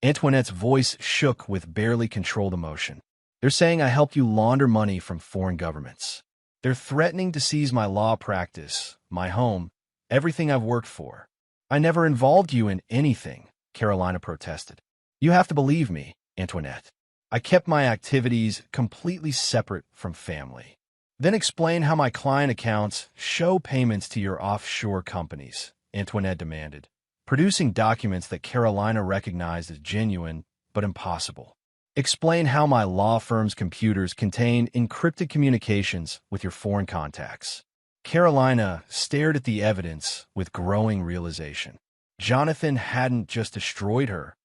Antoinette's voice shook with barely controlled emotion. "They're saying I helped you launder money from foreign governments. They're threatening to seize my law practice, my home, everything I've worked for." "I never involved you in anything," Carolina protested. "You have to believe me, Antoinette. I kept my activities completely separate from family." "Then explain how my client accounts show payments to your offshore companies," Antoinette demanded, producing documents that Carolina recognized as genuine but impossible. "Explain how my law firm's computers contain encrypted communications with your foreign contacts." Carolina stared at the evidence with growing realization. Jonathan hadn't just destroyed her.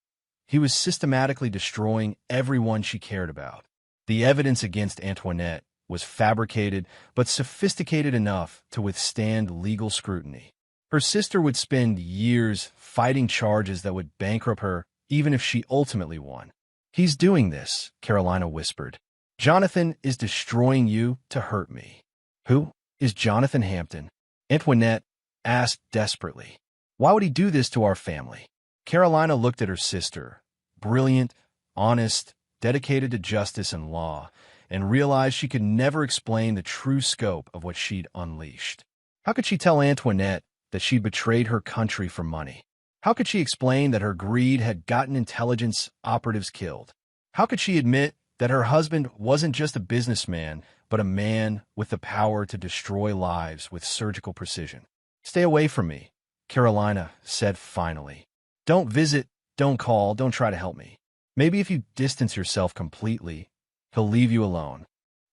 He was systematically destroying everyone she cared about. The evidence against Antoinette was fabricated but sophisticated enough to withstand legal scrutiny. Her sister would spend years fighting charges that would bankrupt her even if she ultimately won. "He's doing this," Carolina whispered. "Jonathan is destroying you to hurt me." "Who is Jonathan Hampton?" Antoinette asked desperately. "Why would he do this to our family?" Carolina looked at her sister, brilliant, honest, dedicated to justice and law, and realized she could never explain the true scope of what she'd unleashed. How could she tell Antoinette that she'd betrayed her country for money? How could she explain that her greed had gotten intelligence operatives killed? How could she admit that her husband wasn't just a businessman, but a man with the power to destroy lives with surgical precision? "Stay away from me," Carolina said finally. "Don't visit, don't call, don't try to help me. Maybe if you distance yourself completely, he'll leave you alone."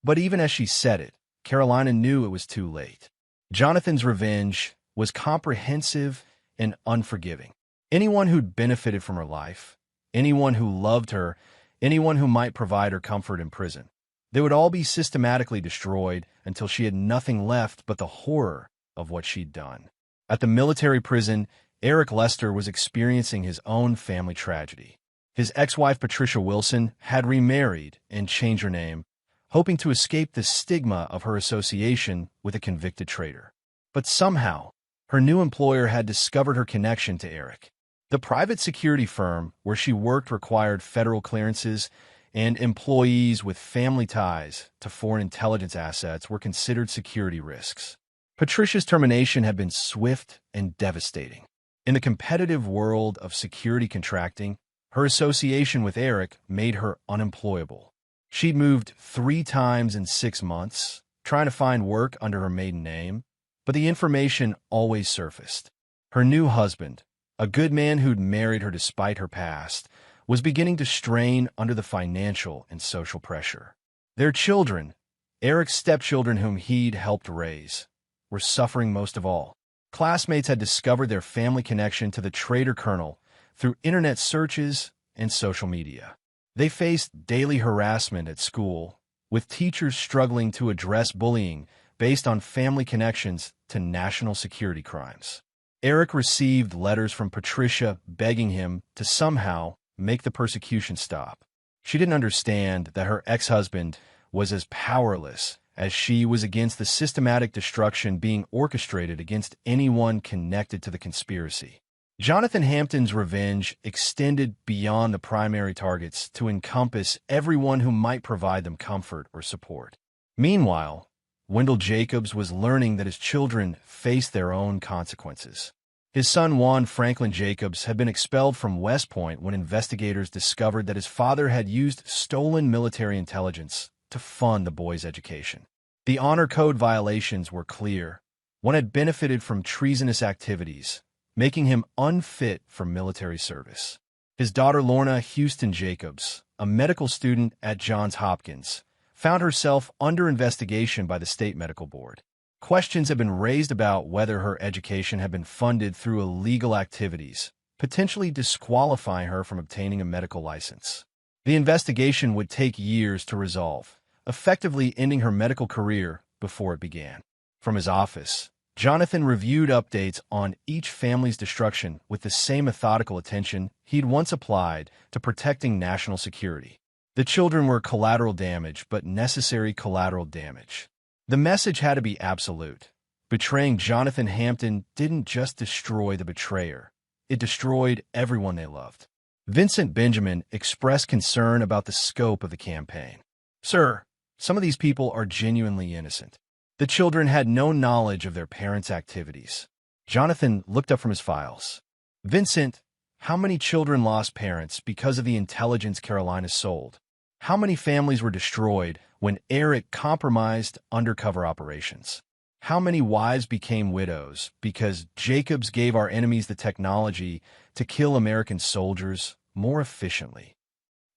But even as she said it, Carolina knew it was too late. Jonathan's revenge was comprehensive and unforgiving. Anyone who'd benefited from her life, anyone who loved her, anyone who might provide her comfort in prison, they would all be systematically destroyed until she had nothing left but the horror of what she'd done. At the military prison, Eric Lester was experiencing his own family tragedy. His ex-wife Patricia Wilson had remarried and changed her name, hoping to escape the stigma of her association with a convicted traitor. But somehow, her new employer had discovered her connection to Eric. The private security firm where she worked required federal clearances, and employees with family ties to foreign intelligence assets were considered security risks. Patricia's termination had been swift and devastating. In the competitive world of security contracting, her association with Eric made her unemployable. She'd moved 3 times in 6 months, trying to find work under her maiden name, but the information always surfaced. Her new husband, a good man who'd married her despite her past, was beginning to strain under the financial and social pressure. Their children, Eric's stepchildren whom he'd helped raise, were suffering most of all. Classmates had discovered their family connection to the traitor colonel through internet searches and social media. They faced daily harassment at school, with teachers struggling to address bullying based on family connections to national security crimes. Eric received letters from Patricia begging him to somehow make the persecution stop. She didn't understand that her ex-husband was as powerless as she was against the systematic destruction being orchestrated against anyone connected to the conspiracy. Jonathan Hampton's revenge extended beyond the primary targets to encompass everyone who might provide them comfort or support. Meanwhile, Wendell Jacobs was learning that his children faced their own consequences. His son Juan Franklin Jacobs had been expelled from West Point when investigators discovered that his father had used stolen military intelligence to fund the boy's education. The honor code violations were clear. One had benefited from treasonous activities, making him unfit for military service. His daughter Lorna Houston Jacobs, a medical student at Johns Hopkins, found herself under investigation by the state medical board. Questions have been raised about whether her education had been funded through illegal activities, potentially disqualifying her from obtaining a medical license. The investigation would take years to resolve, effectively ending her medical career before it began. From his office, Jonathan reviewed updates on each family's destruction with the same methodical attention he'd once applied to protecting national security. The children were collateral damage, but necessary collateral damage. The message had to be absolute. Betraying Jonathan Hampton didn't just destroy the betrayer. It destroyed everyone they loved. Vincent Benjamin expressed concern about the scope of the campaign. "Sir, some of these people are genuinely innocent. The children had no knowledge of their parents' activities." Jonathan looked up from his files. "Vincent, how many children lost parents because of the intelligence Carolina sold? How many families were destroyed when Eric compromised undercover operations? How many wives became widows because Jacobs gave our enemies the technology to kill American soldiers more efficiently?"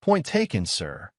"Point taken, sir.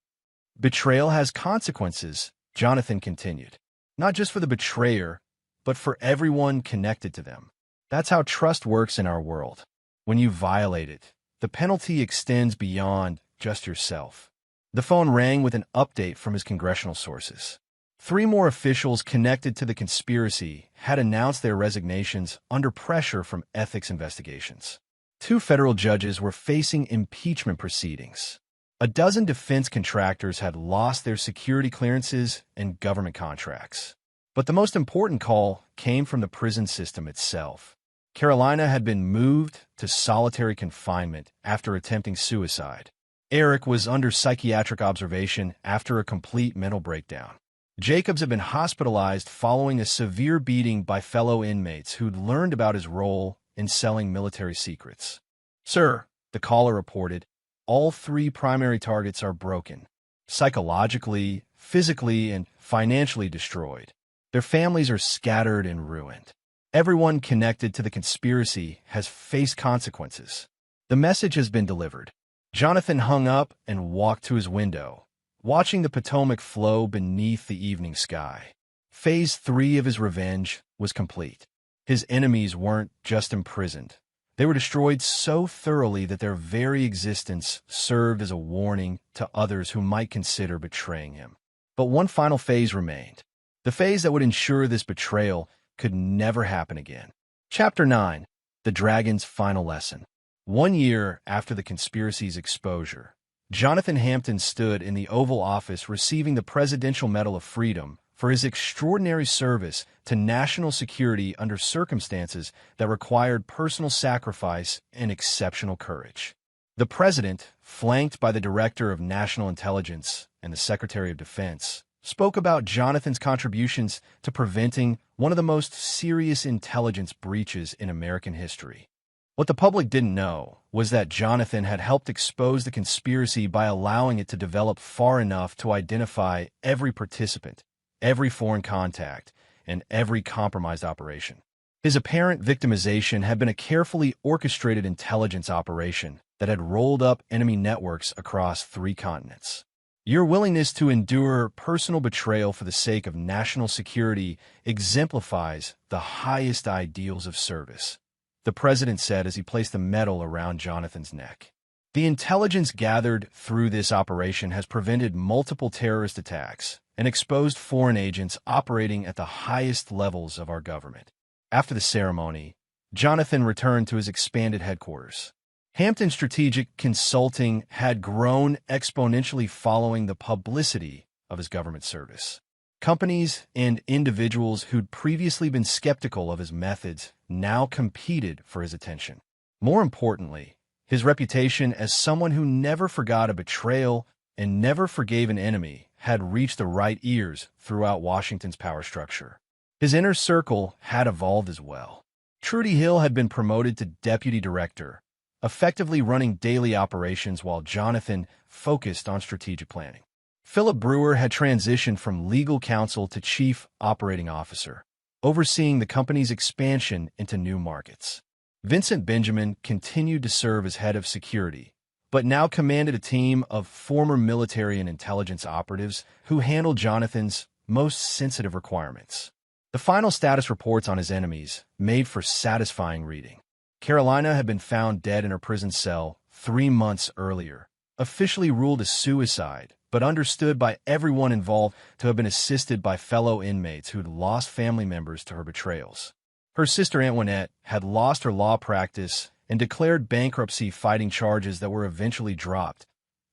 Betrayal has consequences," Jonathan continued. "Not just for the betrayer, but for everyone connected to them. That's how trust works in our world. When you violate it, the penalty extends beyond just yourself." The phone rang with an update from his congressional sources. 3 more officials connected to the conspiracy had announced their resignations under pressure from ethics investigations. 2 federal judges were facing impeachment proceedings. A dozen defense contractors had lost their security clearances and government contracts. But the most important call came from the prison system itself. Carolina had been moved to solitary confinement after attempting suicide. Eric was under psychiatric observation after a complete mental breakdown. Jacobs had been hospitalized following a severe beating by fellow inmates who'd learned about his role in selling military secrets. "Sir," the caller reported, "all 3 primary targets are broken. Psychologically, physically, and financially destroyed. Their families are scattered and ruined. Everyone connected to the conspiracy has faced consequences. The message has been delivered." Jonathan hung up and walked to his window, watching the Potomac flow beneath the evening sky. Phase 3 of his revenge was complete. His enemies weren't just imprisoned. They were destroyed so thoroughly that their very existence served as a warning to others who might consider betraying him. But one final phase remained. The phase that would ensure this betrayal could never happen again. Chapter 9. The Dragon's Final Lesson. 1 year after the conspiracy's exposure, Jonathan Hampton stood in the Oval Office receiving the Presidential Medal of Freedom for his extraordinary service to national security under circumstances that required personal sacrifice and exceptional courage. The president, flanked by the Director of National Intelligence and the Secretary of Defense, spoke about Jonathan's contributions to preventing one of the most serious intelligence breaches in American history. What the public didn't know was that Jonathan had helped expose the conspiracy by allowing it to develop far enough to identify every participant, every foreign contact, and every compromised operation. His apparent victimization had been a carefully orchestrated intelligence operation that had rolled up enemy networks across 3 continents. "Your willingness to endure personal betrayal for the sake of national security exemplifies the highest ideals of service," the president said as he placed the medal around Jonathan's neck. "The intelligence gathered through this operation has prevented multiple terrorist attacks and exposed foreign agents operating at the highest levels of our government." After the ceremony, Jonathan returned to his expanded headquarters. Hampton Strategic Consulting had grown exponentially following the publicity of his government service. Companies and individuals who'd previously been skeptical of his methods now competed for his attention. More importantly, his reputation as someone who never forgot a betrayal and never forgave an enemy had reached the right ears throughout Washington's power structure. His inner circle had evolved as well. Trudy Hill had been promoted to deputy director, effectively running daily operations while Jonathan focused on strategic planning. Philip Brewer had transitioned from legal counsel to chief operating officer, overseeing the company's expansion into new markets. Vincent Benjamin continued to serve as head of security, but now commanded a team of former military and intelligence operatives who handled Jonathan's most sensitive requirements. The final status reports on his enemies made for satisfying reading. Carolina had been found dead in her prison cell 3 months earlier, officially ruled a suicide, but understood by everyone involved to have been assisted by fellow inmates who'd lost family members to her betrayals. Her sister Antoinette had lost her law practice and declared bankruptcy fighting charges that were eventually dropped,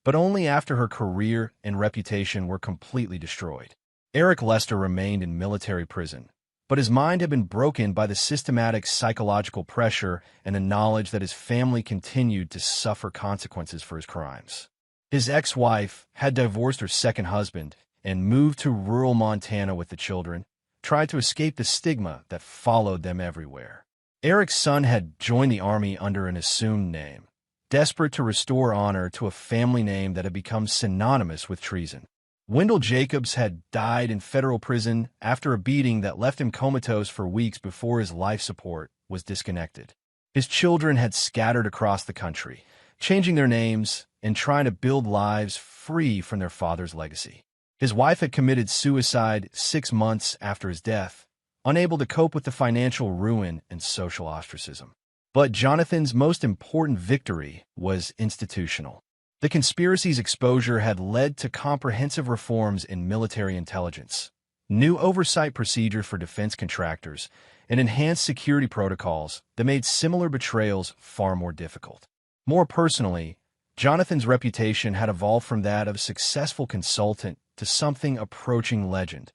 but only after her career and reputation were completely destroyed. Eric Lester remained in military prison, but his mind had been broken by the systematic psychological pressure and the knowledge that his family continued to suffer consequences for his crimes. His ex-wife had divorced her second husband and moved to rural Montana with the children, tried to escape the stigma that followed them everywhere. Eric's son had joined the army under an assumed name, desperate to restore honor to a family name that had become synonymous with treason. Wendell Jacobs had died in federal prison after a beating that left him comatose for weeks before his life support was disconnected. His children had scattered across the country, changing their names and trying to build lives free from their father's legacy. His wife had committed suicide 6 months after his death, unable to cope with the financial ruin and social ostracism. But Jonathan's most important victory was institutional. The conspiracy's exposure had led to comprehensive reforms in military intelligence, new oversight procedures for defense contractors, and enhanced security protocols that made similar betrayals far more difficult. More personally, Jonathan's reputation had evolved from that of a successful consultant to something approaching legend,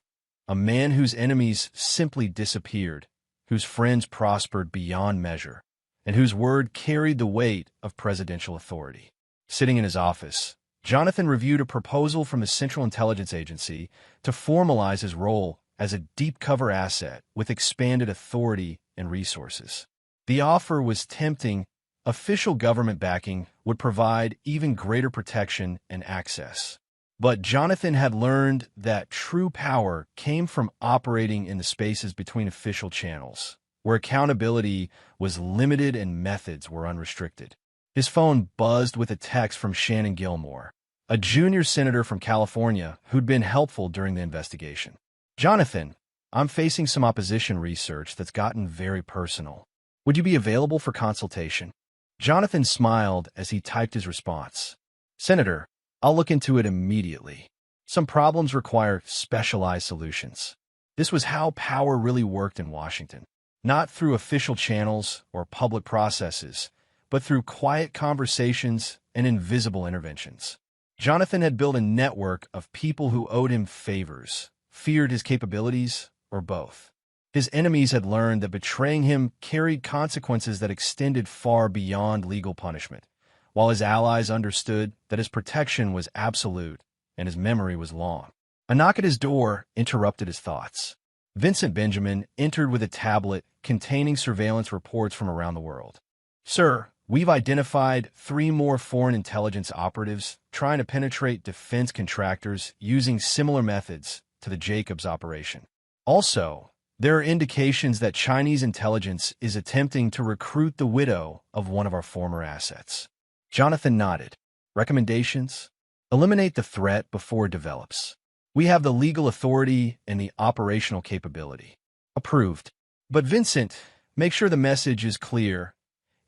a man whose enemies simply disappeared, whose friends prospered beyond measure, and whose word carried the weight of presidential authority. Sitting in his office, Jonathan reviewed a proposal from the Central Intelligence Agency to formalize his role as a deep-cover asset with expanded authority and resources. The offer was tempting. Official government backing would provide even greater protection and access. But Jonathan had learned that true power came from operating in the spaces between official channels, where accountability was limited and methods were unrestricted. His phone buzzed with a text from Shannon Gilmore, a junior senator from California who'd been helpful during the investigation. "Jonathan, I'm facing some opposition research that's gotten very personal. Would you be available for consultation?" Jonathan smiled as he typed his response. "Senator, I'll look into it immediately. Some problems require specialized solutions." This was how power really worked in Washington, not through official channels or public processes, but through quiet conversations and invisible interventions. Jonathan had built a network of people who owed him favors, feared his capabilities, or both. His enemies had learned that betraying him carried consequences that extended far beyond legal punishment, while his allies understood that his protection was absolute and his memory was long. A knock at his door interrupted his thoughts. Vincent Benjamin entered with a tablet containing surveillance reports from around the world. "Sir, we've identified 3 more foreign intelligence operatives trying to penetrate defense contractors using similar methods to the Jacobs operation. Also, there are indications that Chinese intelligence is attempting to recruit the widow of one of our former assets." Jonathan nodded. "Recommendations? Eliminate the threat before it develops. We have the legal authority and the operational capability." "Approved. But Vincent, make sure the message is clear.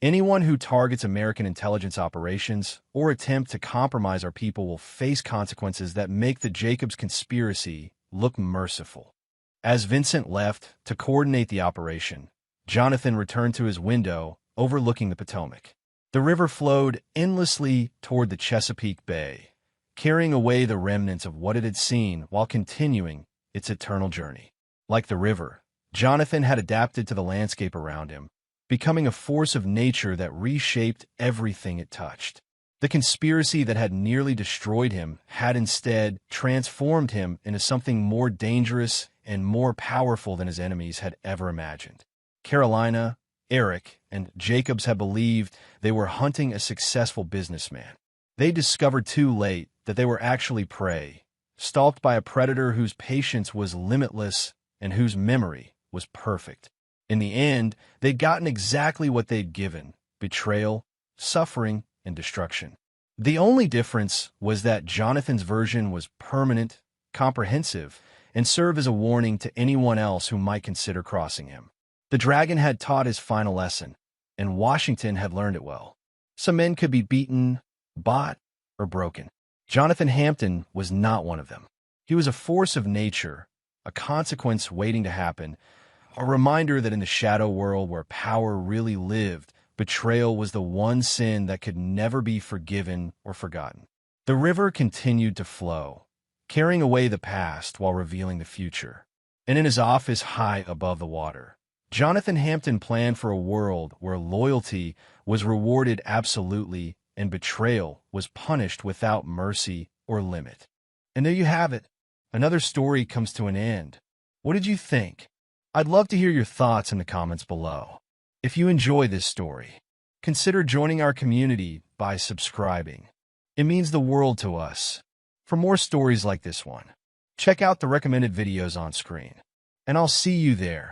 Anyone who targets American intelligence operations or attempt to compromise our people will face consequences that make the Jacobs conspiracy look merciful." As Vincent left to coordinate the operation, Jonathan returned to his window overlooking the Potomac. The river flowed endlessly toward the Chesapeake Bay, carrying away the remnants of what it had seen while continuing its eternal journey. Like the river, Jonathan had adapted to the landscape around him, becoming a force of nature that reshaped everything it touched. The conspiracy that had nearly destroyed him had instead transformed him into something more dangerous and more powerful than his enemies had ever imagined. Carolina, Eric, and Jacobs had believed they were hunting a successful businessman. They discovered too late that they were actually prey, stalked by a predator whose patience was limitless and whose memory was perfect. In the end, they'd gotten exactly what they'd given: betrayal, suffering, and destruction. The only difference was that Jonathan's version was permanent, comprehensive, and served as a warning to anyone else who might consider crossing him. The dragon had taught his final lesson, and Washington had learned it well. Some men could be beaten, bought, or broken. Jonathan Hampton was not one of them. He was a force of nature, a consequence waiting to happen, a reminder that in the shadow world where power really lived, betrayal was the one sin that could never be forgiven or forgotten. The river continued to flow, carrying away the past while revealing the future. And in his office high above the water, Jonathan Hampton planned for a world where loyalty was rewarded absolutely and betrayal was punished without mercy or limit. And there you have it. Another story comes to an end. What did you think? I'd love to hear your thoughts in the comments below. If you enjoy this story, consider joining our community by subscribing. It means the world to us. For more stories like this one, check out the recommended videos on screen. And I'll see you there.